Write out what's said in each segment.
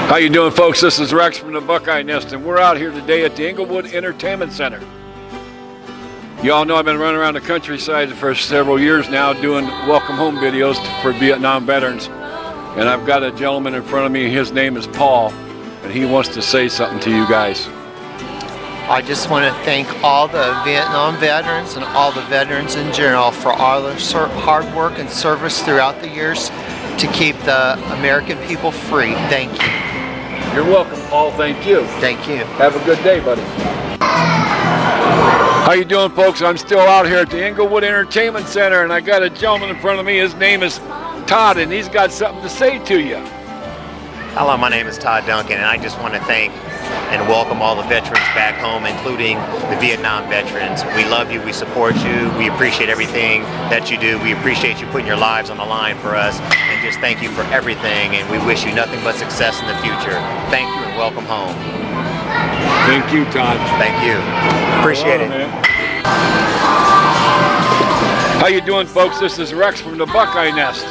How you doing, folks? This is Rex from the Buckeyenest, and we're out here today at the Inglewood Entertainment Center. You all know I've been running around the countryside for several years now doing welcome home videos for Vietnam veterans. And I've got a gentleman in front of me, his name is Paul, and he wants to say something to you guys. I just want to thank all the Vietnam veterans and all the veterans in general for all their hard work and service throughout the years to keep the American people free. Thank you. You're welcome, Paul. Thank you. Thank you. Have a good day, buddy. How you doing, folks? I'm still out here at the Inglewood Entertainment Center, and I got a gentleman in front of me. His name is Todd, and he's got something to say to you. Hello, my name is Todd Duncan, and I just want to thank and welcome all the veterans back home, including the Vietnam veterans. We love you, we support you, we appreciate everything that you do. We appreciate you putting your lives on the line for us, and just thank you for everything, and we wish you nothing but success in the future. Thank you and welcome home. Thank you, Todd. Thank you. Appreciate it. How you doing, folks? This is Rex from the Buckeyenest.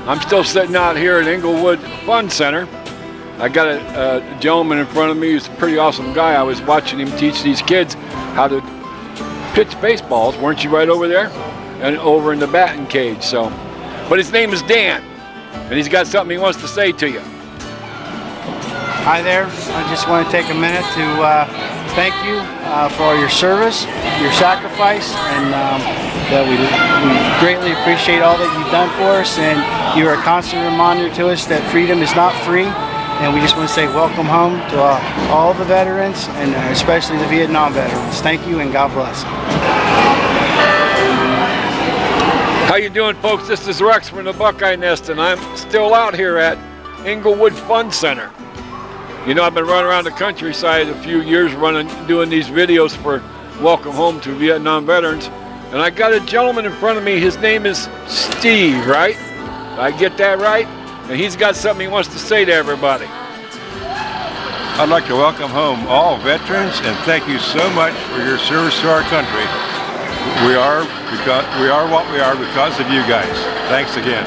I'm still sitting out here at Inglewood Fun Center. I got a gentleman in front of me who's a pretty awesome guy. I was watching him teach these kids how to pitch baseballs. Weren't you right over there? And over in the batting cage. So, but his name is Dan, and he's got something he wants to say to you. Hi there. I just want to take a minute to thank you for all your service, your sacrifice, and that we greatly appreciate all that you've done for us, and you are a constant reminder to us that freedom is not free. And we just want to say welcome home to all the veterans, and especially the Vietnam veterans. Thank you, and God bless. How you doing, folks? This is Rex from the Buckeyenest, and I'm still out here at Inglewood Fun Center. You know, I've been running around the countryside a few years doing these videos for welcome home to Vietnam veterans, and I got a gentleman in front of me. His name is Steve, right? Did I get that right? And he's got something he wants to say to everybody. I'd like to welcome home all veterans and thank you so much for your service to our country. We are what we are because of you guys. Thanks again.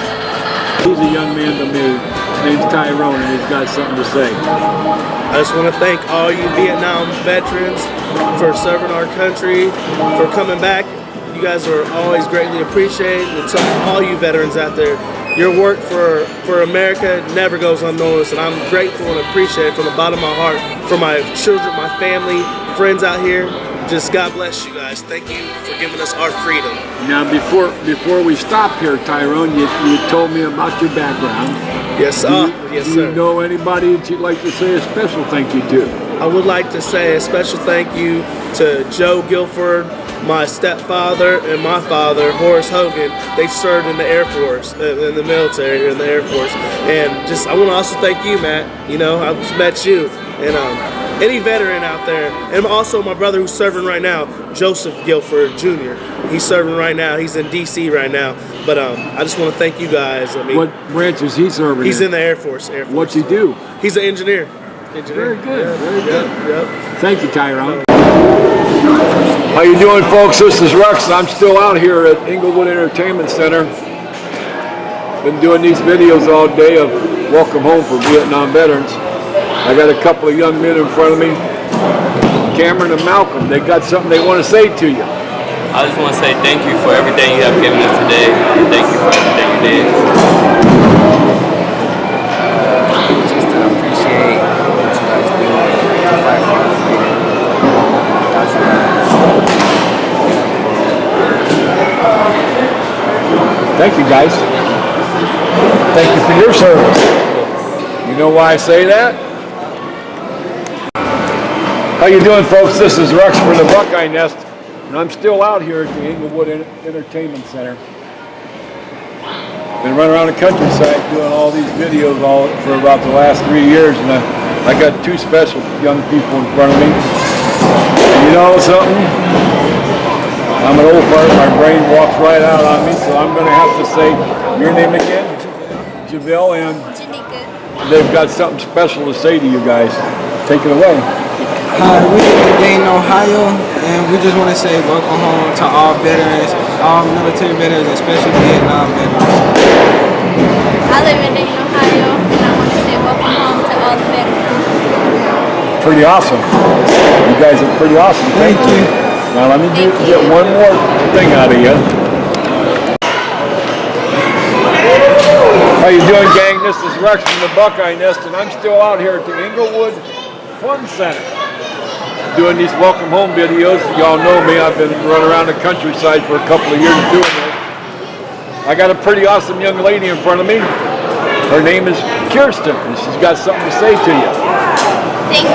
He's a young man to me. His name's Tyrone, and he's got something to say. I just want to thank all you Vietnam veterans for serving our country, for coming back. You guys are always greatly appreciated. And to all you veterans out there, your work for America never goes unnoticed, and I'm grateful and appreciate it from the bottom of my heart for my children, my family, friends out here. Just God bless you guys. Thank you for giving us our freedom. Now, before we stop here, Tyrone, you told me about your background. Yes, yes, sir. Do you know anybody that you'd like to say a special thank you to? I would like to say a special thank you to Joe Guilford, my stepfather, and my father, Horace Hogan. They served in the Air Force, in the military, in the Air Force. And I want to also thank you, Matt. You know, I just met you. And any veteran out there, and also my brother who's serving right now, Joseph Guilford Jr. He's serving right now. He's in D.C. right now. But I just want to thank you guys. I mean, what branch is he serving He's in the Air Force. What's he do? He's an engineer. Very good. Yeah, very good. Yep. Thank you, Tyrone. How you doing, folks? This is Rex. I'm still out here at Inglewood Entertainment Center. Been doing these videos all day of welcome home for Vietnam veterans. I got a couple of young men in front of me, Cameron and Malcolm. They got something they want to say to you. I just want to say thank you for everything you have given us today. Thank you for everything you did. Just to appreciate what you guys do to fight for our freedom. Thank you, guys. Thank you for your service. You know why I say that? How you doing, folks? This is Rex from the Buckeyenest, and I'm still out here at the Inglewood Entertainment Center. Been running around the countryside doing all these videos for about the last 3 years, and I got two special young people in front of me. And you know something? I'm an old fart, my brain walks right out on me, so I'm going to have to say your name again, Javelle, and they've got something special to say to you guys. Take it away. Hi, we're in Dayton, Ohio, And we just want to say welcome home to all veterans, all military veterans, especially Vietnam veterans. I live in Dayton, Ohio, and I want to say welcome home to all the veterans. Pretty awesome. You guys are pretty awesome. Thank you. Now let me get one more thing out of you. How you doing, gang? This is Rex from the Buckeyenest, and I'm still out here at the Inglewood Fun Center doing these welcome home videos. Y'all know me. I've been running around the countryside for a couple of years doing this. I got a pretty awesome young lady in front of me. Her name is Kirsten, and she's got something to say to you. Thank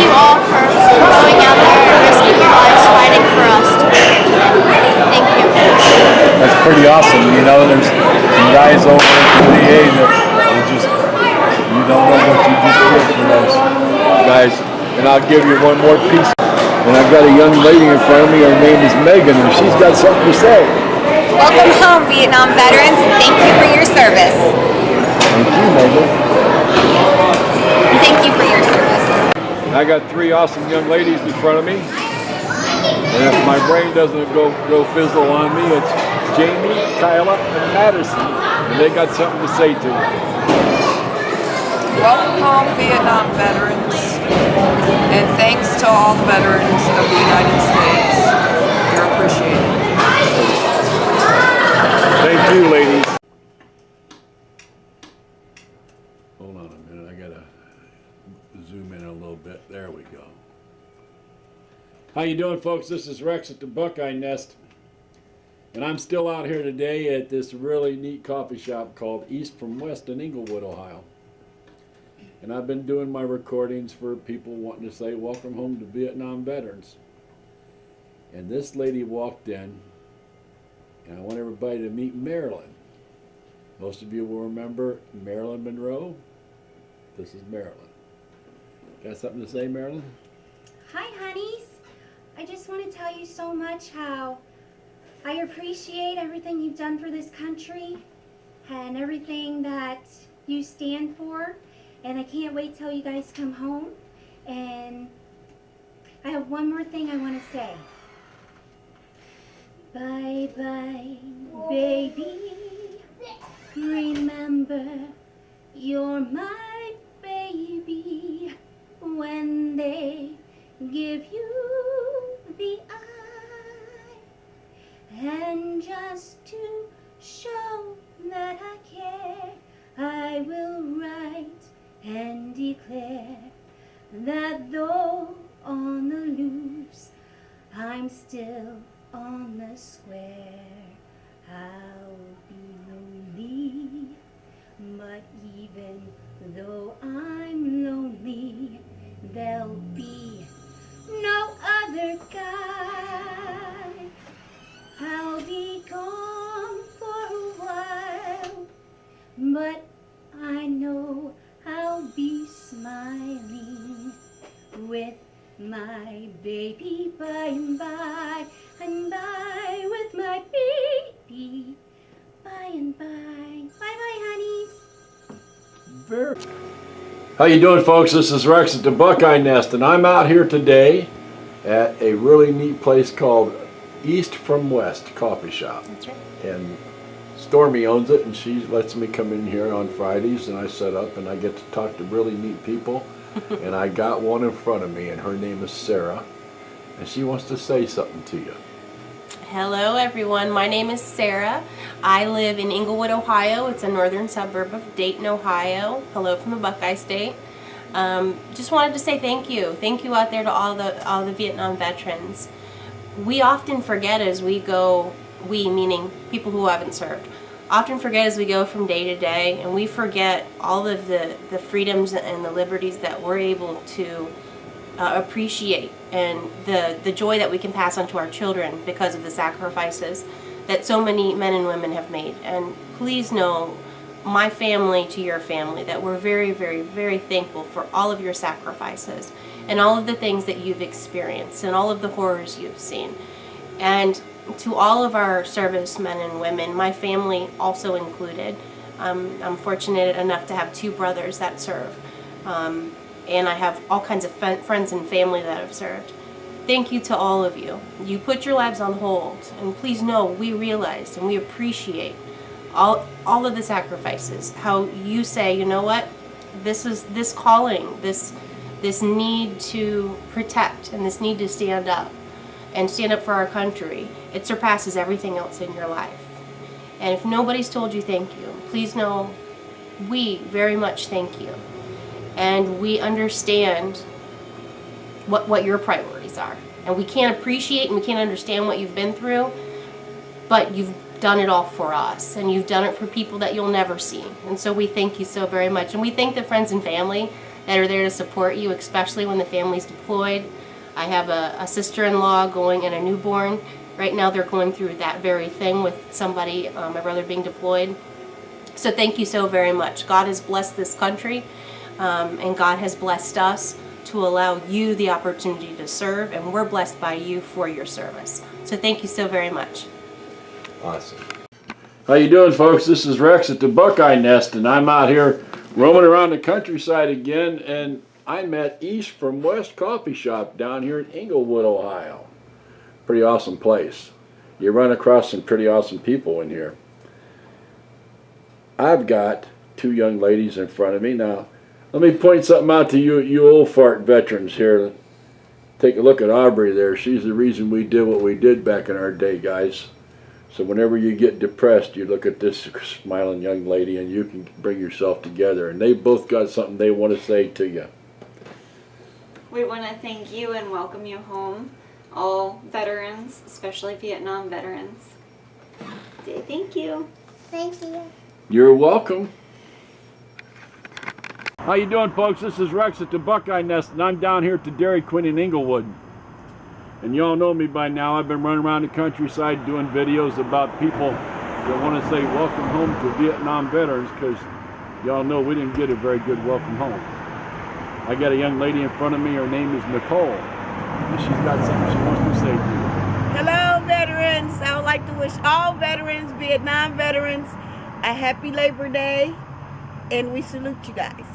you all for going out there and risking your lives fighting for us. Thank you. That's pretty awesome. You know, there's some guys over at the VA that you don't know what you just did for those guys. And I'll give you one more piece. And I've got a young lady in front of me. Her name is Megan, and she's got something to say. Welcome home, Vietnam veterans. Thank you for your service. Thank you, Megan. Thank you for your service. I got three awesome young ladies in front of me. And if my brain doesn't go fizzle on me, it's Jamie, Kyla, and Madison. And they got something to say to you. Welcome home, Vietnam veterans. And thanks to all the veterans of the United States. You're appreciated. Thank you, ladies. Hold on a minute. I gotta zoom in a little bit. There we go. How you doing, folks? This is Rex at the Buckeyenest, and I'm still out here today at this really neat coffee shop called East from West in Inglewood, Ohio. And I've been doing my recordings for people wanting to say welcome home to Vietnam veterans. And this lady walked in, and I want everybody to meet Marilyn. Most of you will remember Marilyn Monroe. This is Marilyn. Got something to say, Marilyn? Hi, honeys. I just want to tell you so much how I appreciate everything you've done for this country and everything that you stand for. And I can't wait till you guys come home. And I have one more thing I want to say. Bye-bye, baby. Remember, you're my baby. When they give you the eye, and just to show that I care, I will write and declare that though on the loose, I'm still on the square. I'll be lonely, but even though I'm lonely, there'll be no other guy. I'll be gone for a while, but I know I'll be smiling with my baby by and by, and by with my baby by and by. Bye-bye, honeys. How you doing, folks? This is Rex at the Buckeyenest, and I'm out here today at a really neat place called East from West Coffee Shop. That's right. And Stormy owns it, and she lets me come in here on Fridays, and I set up, and I get to talk to really neat people. And I got one in front of me, and her name is Sarah, and she wants to say something to you. Hello everyone, my name is Sarah. I live in Inglewood, Ohio. It's a northern suburb of Dayton, Ohio. Hello from the Buckeye State. Just wanted to say thank you. Thank you out there to all the Vietnam veterans. We often forget as we go, we meaning people who haven't served, often forget as we go from day to day, and we forget all of the freedoms and the liberties that we're able to appreciate, and the joy that we can pass on to our children because of the sacrifices that so many men and women have made. And please know, my family to your family, that we're very, very, very thankful for all of your sacrifices and all of the things that you've experienced and all of the horrors you've seen. And to all of our servicemen and women, my family also included, I'm fortunate enough to have 2 brothers that serve. And I have all kinds of friends and family that have served. thank you to all of you. You put your lives on hold, and please know we realize and we appreciate all of the sacrifices. How you say, you know what, this calling, this need to protect and this need to stand up for our country, it surpasses everything else in your life. And if nobody's told you thank you, please know we very much thank you. And we understand what your priorities are. And we can't appreciate and we can't understand what you've been through, but you've done it all for us, and you've done it for people that you'll never see. And so we thank you so very much. And we thank the friends and family that are there to support you, especially when the family's deployed. I have a sister-in-law going and a newborn. Right now they're going through that very thing with somebody, my brother being deployed. So thank you so very much. God has blessed this country, and God has blessed us to allow you the opportunity to serve, and we're blessed by you for your service. So thank you so very much. Awesome. How you doing, folks? This is Rex at the Buckeyenest, and I'm out here roaming around the countryside again, and I'm at East from West Coffee Shop down here in Englewood, Ohio. Pretty awesome place. You run across some pretty awesome people in here. I've got two young ladies in front of me. Now, let me point something out to you old fart veterans here. Take a look at Aubrey there. She's the reason we did what we did back in our day, guys. So whenever you get depressed, you look at this smiling young lady and you can bring yourself together. And they both got something they want to say to you. We want to thank you and welcome you home, all veterans, especially Vietnam veterans. Thank you. Thank you. You're welcome. How you doing, folks? This is Rex at the Buckeyenest, and I'm down here at the Dairy Queen in Englewood. And you all know me by now. I've been running around the countryside doing videos about people that want to say welcome home to Vietnam veterans, because y'all know we didn't get a very good welcome home. I got a young lady in front of me. Her name is Nicole, and she's got something she wants to say to you. Hello, veterans. I would like to wish all veterans, Vietnam veterans, a happy Labor Day, and we salute you guys.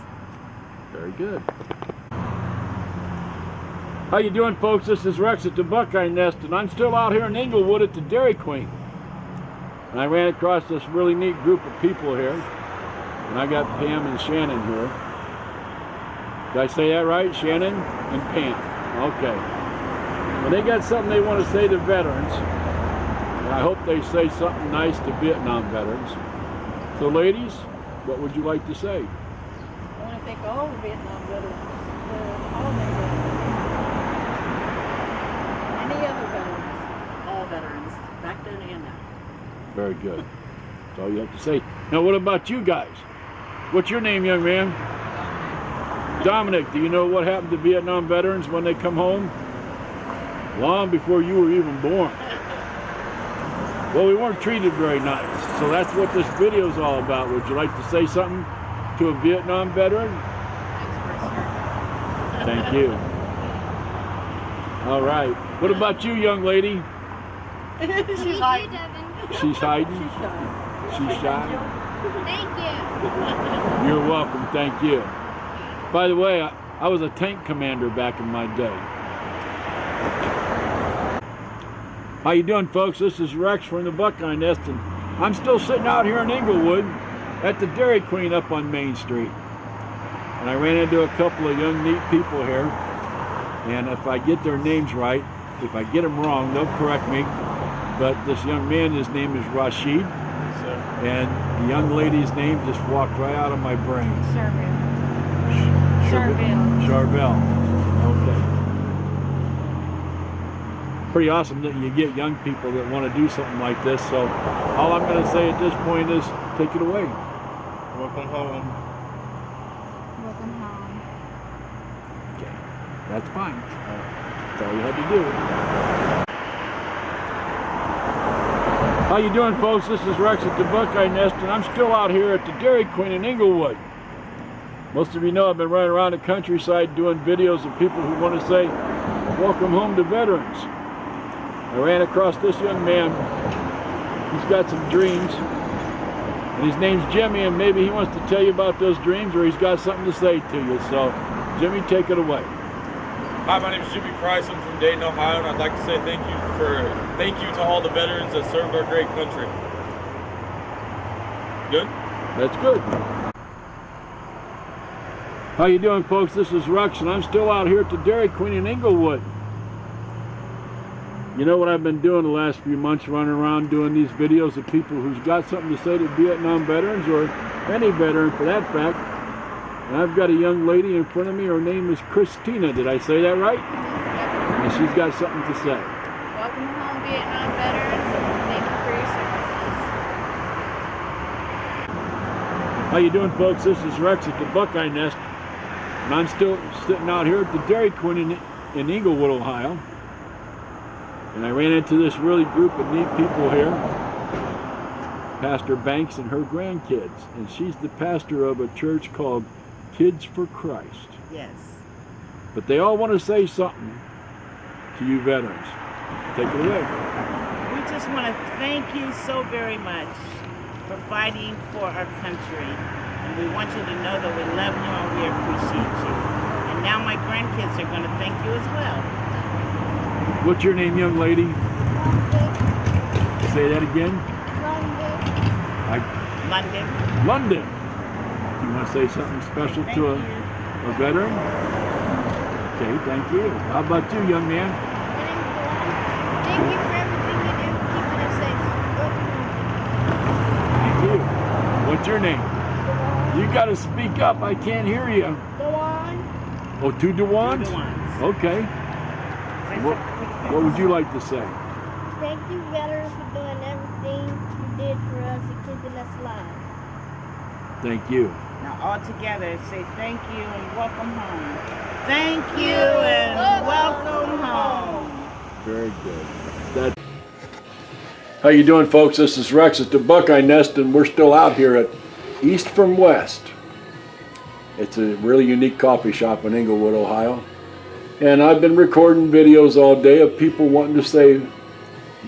Very good. How you doing, folks? This is Rex at the Buckeyenest, and I'm still out here in Englewood at the Dairy Queen. And I ran across this really neat group of people here, and I got Pam and Shannon here. Did I say that right? Shannon and Pam. Okay. Well, they got something they want to say to veterans, and I hope they say something nice to Vietnam veterans. So, ladies, what would you like to say? I want to thank all the Vietnam veterans for all their veterans. Any other veterans, all veterans, back then and now. Very good. That's all you have to say. Now, what about you guys? What's your name, young man? Dominic. Do you know what happened to Vietnam veterans when they come home? Long before you were even born. Well, we weren't treated very nice, so that's what this video is all about. Would you like to say something to a Vietnam veteran? Thank you. All right. What about you, young lady? She's hiding. She's hiding? She's shy? Thank you. You're welcome. Thank you. By the way, I was a tank commander back in my day. How you doing, folks? This is Rex from the Buckeyenest, and I'm still sitting out here in Englewood at the Dairy Queen up on Main Street. And I ran into a couple of young, neat people here. And if I get their names right, if I get them wrong, they'll correct me. But this young man, his name is Rashid. And the young lady's name just walked right out of my brain. Charvel. Okay. Pretty awesome that you get young people that want to do something like this. So all I'm going to say at this point is take it away. Welcome home. Welcome home. Okay, that's fine. That's all you had to do. How you doing, folks? This is Rex at the Buckeyenest, and I'm still out here at the Dairy Queen in Englewood. Most of you know I've been running around the countryside doing videos of people who want to say, welcome home to veterans. I ran across this young man. He's got some dreams, and his name's Jimmy, and maybe he wants to tell you about those dreams, or he's got something to say to you. So, Jimmy, take it away. Hi, my name is Jimmy Price. I'm from Dayton, Ohio, and I'd like to say thank you to all the veterans that served our great country. Good? That's good. How you doing, folks? This is Rex, and I'm still out here at the Dairy Queen in Inglewood. You know what I've been doing the last few months, running around doing these videos of people who's got something to say to Vietnam veterans, or any veteran for that fact. And I've got a young lady in front of me. Her name is Christina. Did I say that right? And she's got something to say. Welcome home, Vietnam veterans, and thank you for your services. How you doing, folks? This is Rex at the Buckeyenest, and I'm still sitting out here at the Dairy Queen in Inglewood, Ohio. And I ran into this really group of neat people here. Pastor Banks and her grandkids, and she's the pastor of a church called Kids for Christ. Yes. But they all want to say something to you veterans. Take it away. We just want to thank you so very much for fighting for our country. And we want you to know that we love you and we appreciate you. And now my grandkids are going to thank you as well. What's your name, young lady? Say that again. London. London. Do you want to say something special to a veteran? Okay, thank you. How about you, young man? Thank you for everything you do, keeping us safe. Thank you. What's your name? You got to speak up. I can't hear you. Dewan. Oh, to Dewan? Okay. What would you like to say? Thank you, veterans, for doing everything you did for us and keeping us alive. Thank you. Now all together say thank you and welcome home. Thank you and welcome home. Very good. How you doing, folks? This is Rex at the Buckeyenest, and we're still out here at East from West. It's a really unique coffee shop in Inglewood, Ohio. And I've been recording videos all day of people wanting to say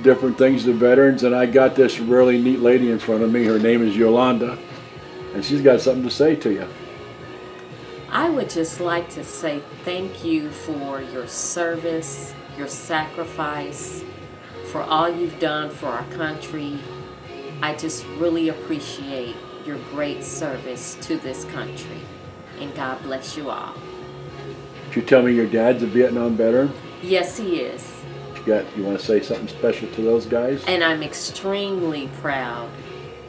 different things to veterans, and I got this really neat lady in front of me. Her name is Yolanda, and she's got something to say to you. I would just like to say thank you for your service, your sacrifice, for all you've done for our country. I just really appreciate your great service to this country, and God bless you all. Did you tell me your dad's a Vietnam veteran? Yes, he is. You want to say something special to those guys? And I'm extremely proud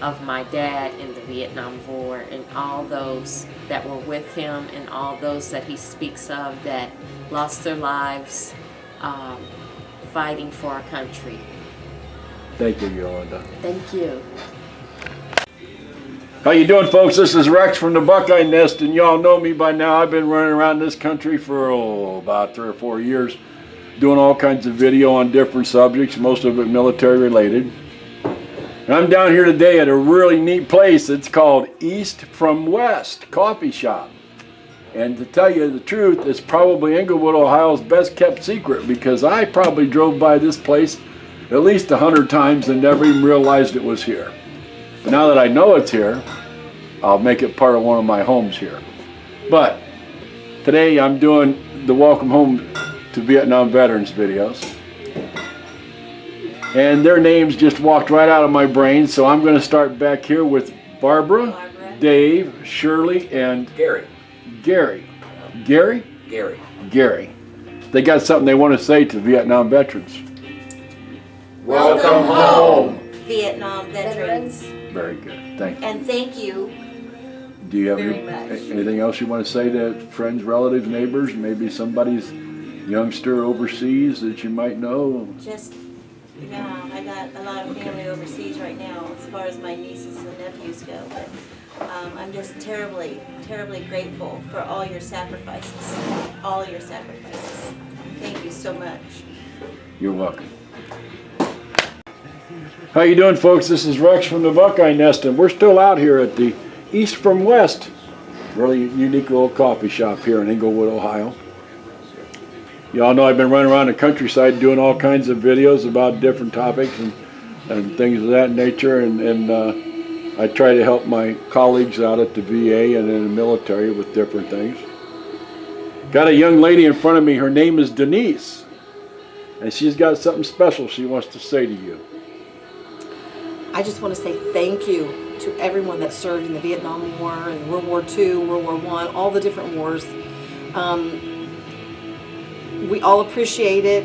of my dad in the Vietnam War and all those that were with him and all those that he speaks of that lost their lives fighting for our country. Thank you, Yolanda. Thank you. How you doing, folks? This is Rex from the Buckeyenest, and y'all know me by now. I've been running around this country for about 3 or 4 years, doing all kinds of video on different subjects, most of it military related. And I'm down here today at a really neat place. It's called East from West Coffee Shop. And to tell you the truth, it's probably Inglewood, Ohio's best kept secret, because I probably drove by this place at least 100 times and never even realized it was here. But now that I know it's here, I'll make it part of one of my homes here. But today I'm doing the Welcome Home to Vietnam Veterans videos. And their names just walked right out of my brain, so I'm going to start back here with Barbara, Dave, Shirley, and Gary. Gary. Gary? Gary. Gary. They got something they want to say to Vietnam veterans. Welcome home, Vietnam veterans. Very good. Thank you. And thank you. Do you have very much. anything else you want to say to friends, relatives, neighbors, maybe somebody's youngster overseas that you might know? Just, I got a lot of family overseas right now as far as my nieces and nephews go, but I'm just terribly, terribly grateful for all your sacrifices. All your sacrifices. Thank you so much. You're welcome. How you doing, folks? This is Rex from the Buckeyenest, and we're still out here at the East from West, really unique little coffee shop here in Inglewood, Ohio. Y'all know I've been running around the countryside doing all kinds of videos about different topics and things of that nature, and I try to help my colleagues out at the VA and in the military with different things. Got a young lady in front of me. Her name is Denise. And she's got something special she wants to say to you. I just want to say thank you to everyone that served in the Vietnam War and World War II, World War I, all the different wars. We all appreciate it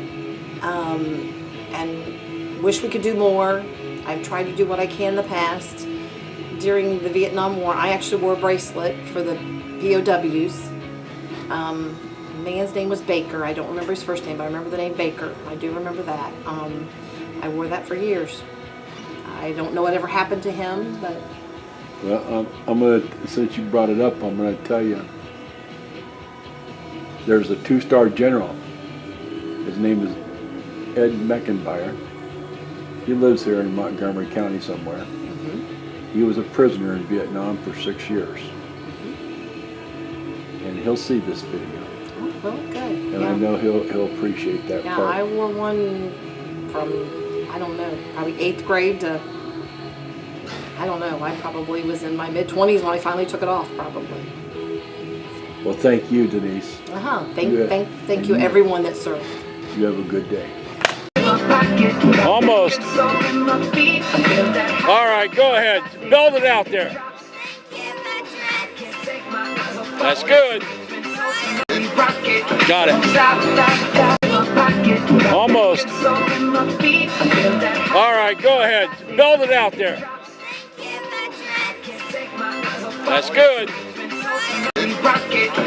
and wish we could do more. I've tried to do what I can in the past. During the Vietnam War, I actually wore a bracelet for the POWs. Man's name was Baker. I don't remember his first name, but I remember the name Baker. I do remember that. I wore that for years. I don't know whatever happened to him, but... Well, I'm going to, since you brought it up, I'm going to tell you. There's a 2-star general. His name is Ed Meckenbauer. He lives here in Montgomery County somewhere. He was a prisoner in Vietnam for 6 years. And he'll see this video. Oh, well, good. And I know he'll appreciate that Yeah, part. I wore one from, I don't know, probably 8th grade to, I don't know, I probably was in my mid-20s when I finally took it off, probably. Well, thank you, Denise. Thank you everyone that served. You have a good day. Almost. All right, go ahead. Belt it out there. That's good. Got it. Almost. All right, go ahead. Belt it out there. That's good.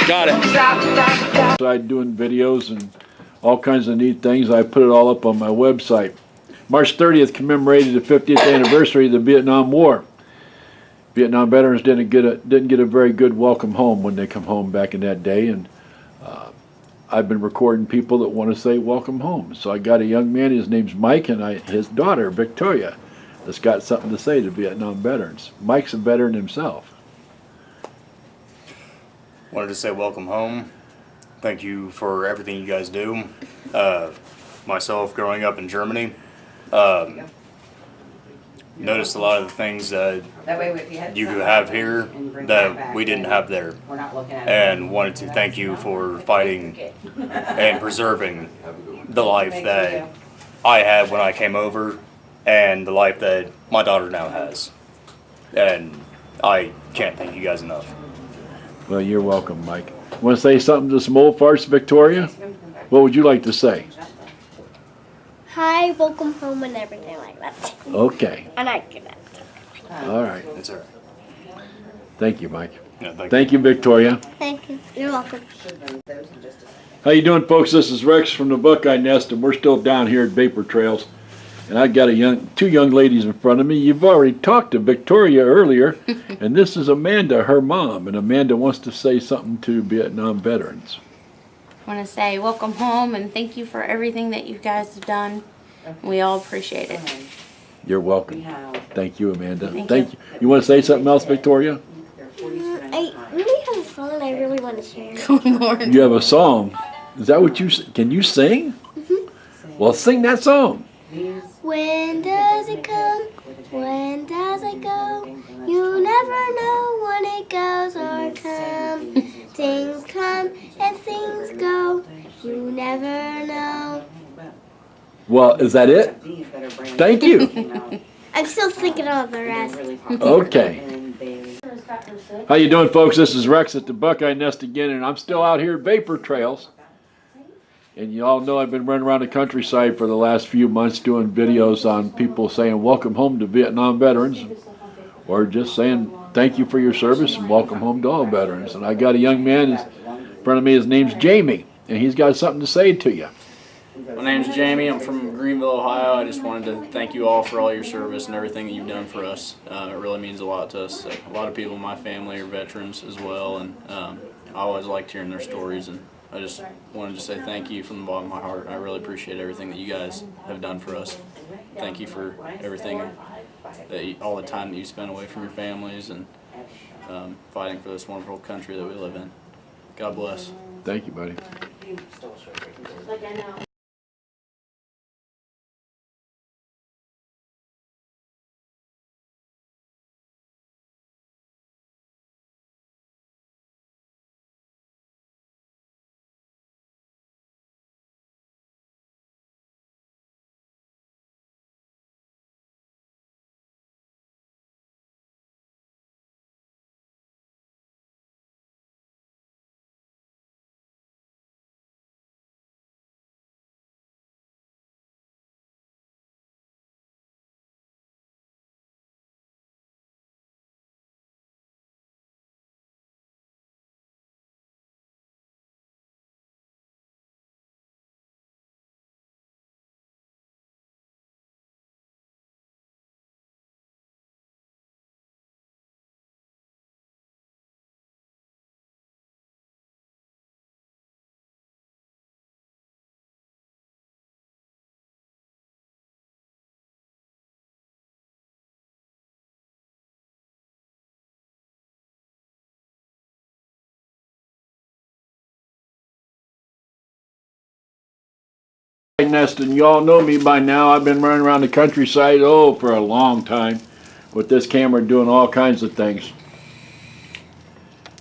Got it. I'm doing videos and all kinds of neat things. I put it all up on my website. March 30th commemorated the 50th anniversary of the Vietnam War. Vietnam veterans didn't get a very good welcome home when they come home back in that day, and I've been recording people that want to say welcome home. So I got a young man, his name's Mike, and his daughter, Victoria, that's got something to say to Vietnam veterans. Mike's a veteran himself. Wanted to say welcome home. Thank you for everything you guys do. Myself, growing up in Germany, noticed a lot of the things that you have here that we didn't have there, and wanted to thank you for fighting and preserving the life that I had when I came over and the life that my daughter now has, and I can't thank you guys enough. Well, you're welcome, Mike. Want to say something to some old farts, Victoria? What would you like to say? Hi, welcome home and everything like that. Okay. And I get it. All right. That's all right. Thank you, Mike. Yeah, thank you, Victoria. Thank you. You're welcome. How you doing, folks? This is Rex from the Buckeyenest, and we're still down here at Vapor Trails. And I've got two young ladies in front of me. You've already talked to Victoria earlier, and this is Amanda, her mom. And Amanda wants to say something to Vietnam veterans. I want to say welcome home and thank you for everything that you guys have done. We all appreciate it. You're welcome. Thank you, Amanda. Thank you. You want to say something else, Victoria? I really have a song I really want to share. You have a song. Is that what can you sing? Well, sing that song. When does it come? When does it go? You never know when it goes or comes. Things come and things go. You never know. Well, is that it? Thank you. I'm still thinking of the rest. Okay. How you doing, folks? This is Rex at the Buckeyenest again, and I'm still out here at Vapor Trails. And you all know I've been running around the countryside for the last few months doing videos on people saying welcome home to Vietnam veterans, or just saying thank you for your service and welcome home to all veterans. And I got a young man in front of me. His name's Jamie, and he's got something to say to you. My name's Jamie. I'm from Greenville, Ohio. I just wanted to thank you all for all your service and everything that you've done for us. It really means a lot to us. A lot of people in my family are veterans as well, and I always liked hearing their stories. And I just wanted to say thank you from the bottom of my heart. I really appreciate everything that you guys have done for us. Thank you for everything, all the time that you spent away from your families and fighting for this wonderful country that we live in. God bless. Thank you, buddy. Buckeyenest, and you all know me by now. I've been running around the countryside, for a long time with this camera doing all kinds of things.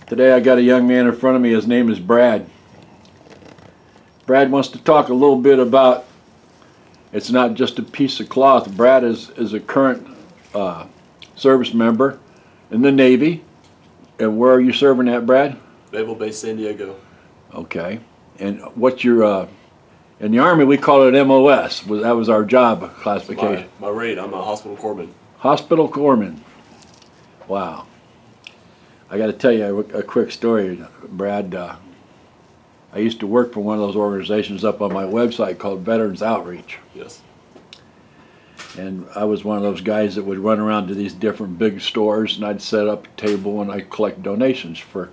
Today I got a young man in front of me. His name is Brad. Brad wants to talk a little bit about, it's not just a piece of cloth. Brad is a current service member in the Navy. And where are you serving at, Brad? Naval Base San Diego. Okay. And what's your, in the Army we call it MOS. That was our job classification. My rate, I'm a hospital corpsman. Hospital corpsman. Wow. I got to tell you a quick story, Brad. I used to work for one of those organizations up on my website called Veterans Outreach. Yes. And I was one of those guys that would run around to these different big stores, and I'd set up a table and I'd collect donations for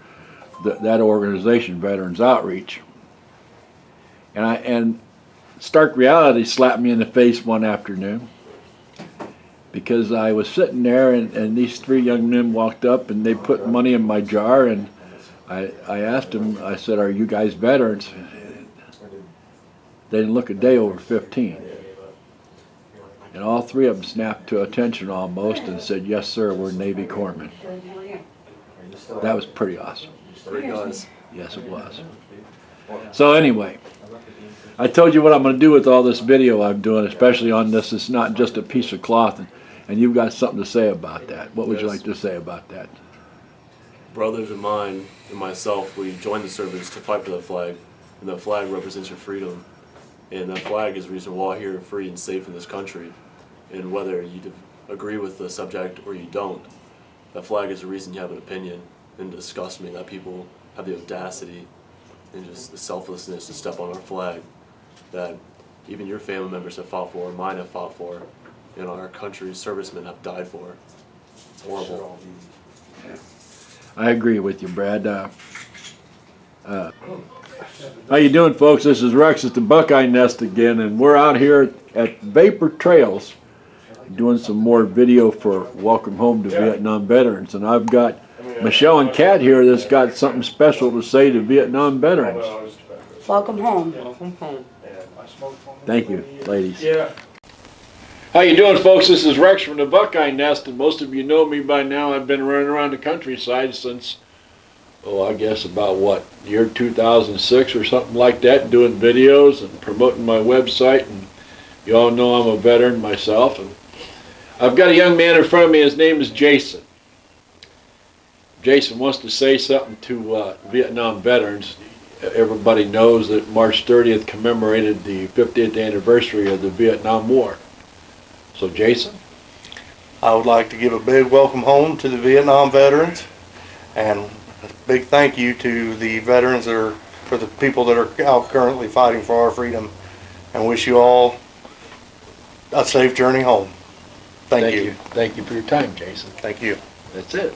that organization, Veterans Outreach. And stark reality slapped me in the face one afternoon, because I was sitting there and these three young men walked up and they put money in my jar, and I asked them, I said, "Are you guys veterans?" They didn't look a day over 15. And all three of them snapped to attention almost and said, "Yes, sir, we're Navy corpsmen." That was pretty awesome. Great guys. Yes, it was. So anyway, I told you what I'm going to do with all this video I'm doing, especially on this. It's not just a piece of cloth, and you've got something to say about that. What would you like to say about that? Brothers of mine and myself, we joined the service to fight for the flag, and the flag represents your freedom. And that flag is the reason we're all here free and safe in this country. And whether you agree with the subject or you don't, that flag is the reason you have an opinion. And it disgusts me that people have the audacity and just the selflessness to step on our flag that even your family members have fought for, mine have fought for, and our country's servicemen have died for. It's horrible. Yeah. I agree with you, Brad. How you doing, folks? This is Rex at the Buckeyenest again, and we're out here at Vapor Trails doing some more video for Welcome Home to Vietnam Veterans. And I've got Michelle and Kat here that's got something special to say to Vietnam veterans. Welcome home. Thank you, ladies. Yeah. How you doing, folks? This is Rex from the Buckeyenest, and most of you know me by now. I've been running around the countryside since, I guess about what, year 2006 or something like that, doing videos and promoting my website. And you all know I'm a veteran myself. And I've got a young man in front of me. His name is Jason. Jason wants to say something to Vietnam veterans. Everybody knows that March 30th commemorated the 50th anniversary of the Vietnam War. So Jason? I would like to give a big welcome home to the Vietnam veterans, and a big thank you to the veterans for the people that are out currently fighting for our freedom, and wish you all a safe journey home. Thank you. Thank you for your time, Jason. Thank you. That's it.